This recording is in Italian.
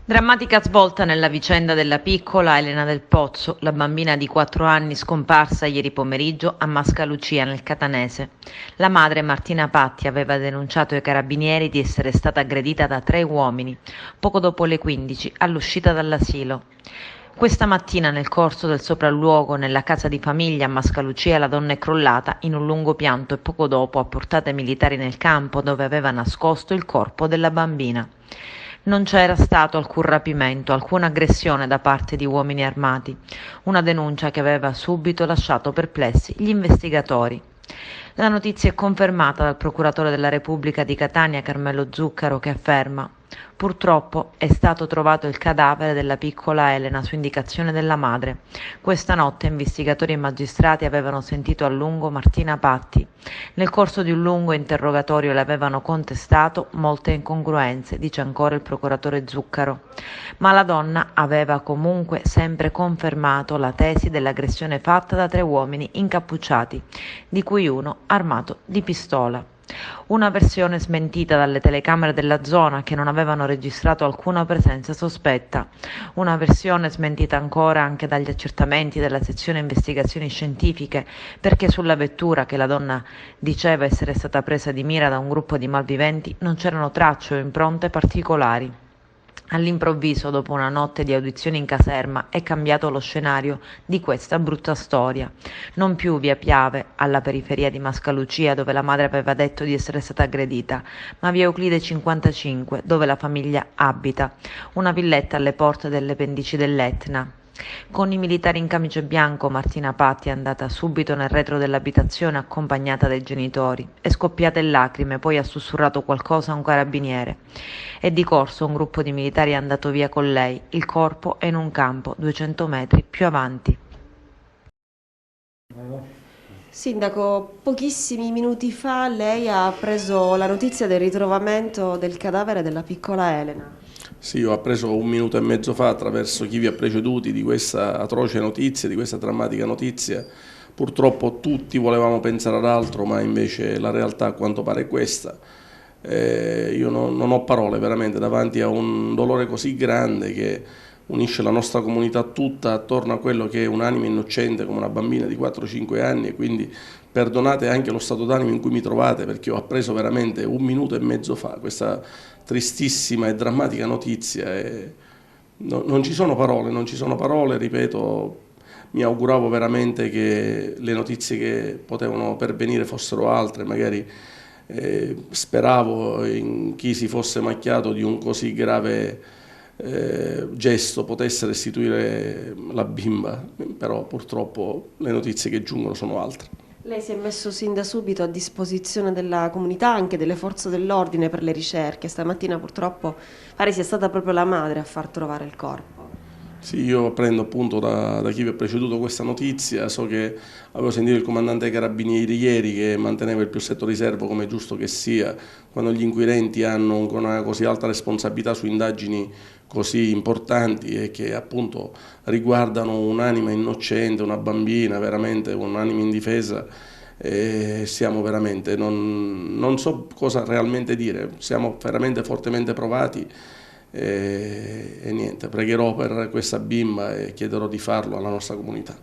Drammatica svolta nella vicenda della piccola Elena del Pozzo, la bambina di 4 anni scomparsa ieri pomeriggio a Mascalucia nel Catanese. La madre Martina Patti aveva denunciato ai carabinieri di essere stata aggredita da 3 uomini, poco dopo le 15, all'uscita dall'asilo. Questa mattina, nel corso del sopralluogo nella casa di famiglia a Mascalucia, la donna è crollata in un lungo pianto e poco dopo ha portato i militari nel campo dove aveva nascosto il corpo della bambina. Non c'era stato alcun rapimento, alcuna aggressione da parte di uomini armati, una denuncia che aveva subito lasciato perplessi gli investigatori. La notizia è confermata dal procuratore della Repubblica di Catania, Carmelo Zuccaro, che afferma: purtroppo è stato trovato il cadavere della piccola Elena su indicazione della madre. Questa notte investigatori e magistrati avevano sentito a lungo Martina Patti. Nel corso di un lungo interrogatorio le avevano contestato molte incongruenze, dice ancora il procuratore Zuccaro. Ma la donna aveva comunque sempre confermato la tesi dell'aggressione fatta da 3 uomini incappucciati, di cui uno armato di pistola. Una versione smentita dalle telecamere della zona che non avevano registrato alcuna presenza sospetta. Una versione smentita ancora anche dagli accertamenti della sezione investigazioni scientifiche, perché sulla vettura che la donna diceva essere stata presa di mira da un gruppo di malviventi non c'erano tracce o impronte particolari. All'improvviso, dopo una notte di audizioni in caserma, è cambiato lo scenario di questa brutta storia. Non più via Piave, alla periferia di Mascalucia, dove la madre aveva detto di essere stata aggredita, ma via Euclide 55, dove la famiglia abita, una villetta alle porte delle pendici dell'Etna. Con i militari in camice bianco, Martina Patti è andata subito nel retro dell'abitazione accompagnata dai genitori. È scoppiata in lacrime, poi ha sussurrato qualcosa a un carabiniere. E di corso un gruppo di militari è andato via con lei. Il corpo è in un campo 200 metri più avanti. Sindaco, pochissimi minuti fa lei ha preso la notizia del ritrovamento del cadavere della piccola Elena. Sì, ho appreso 1 minuto e mezzo fa attraverso chi vi ha preceduti di questa atroce notizia, di questa drammatica notizia. Purtroppo tutti volevamo pensare ad altro, ma invece la realtà a quanto pare è questa. Io non ho parole veramente davanti a un dolore così grande che unisce la nostra comunità tutta attorno a quello che è un'anima innocente come una bambina di 4-5 anni, e quindi perdonate anche lo stato d'animo in cui mi trovate, perché ho appreso veramente 1 minuto e mezzo fa questa tristissima e drammatica notizia e non ci sono parole, non ci sono parole, ripeto. Mi auguravo veramente che le notizie che potevano pervenire fossero altre, magari speravo in chi si fosse macchiato di un così grave gesto potesse restituire la bimba, però purtroppo le notizie che giungono sono altre. Lei si è messo sin da subito a disposizione della comunità, anche delle forze dell'ordine per le ricerche. Stamattina purtroppo pare sia stata proprio la madre a far trovare il corpo. Sì, io prendo appunto da chi vi ha preceduto questa notizia, so che avevo sentito il comandante dei carabinieri ieri che manteneva il più stretto riservo, come è giusto che sia, quando gli inquirenti hanno una così alta responsabilità su indagini così importanti e che appunto riguardano un'anima innocente, una bambina, veramente un'anima indifesa. Siamo veramente, non so cosa realmente dire, siamo veramente fortemente provati. E niente, pregherò per questa bimba e chiederò di farlo alla nostra comunità.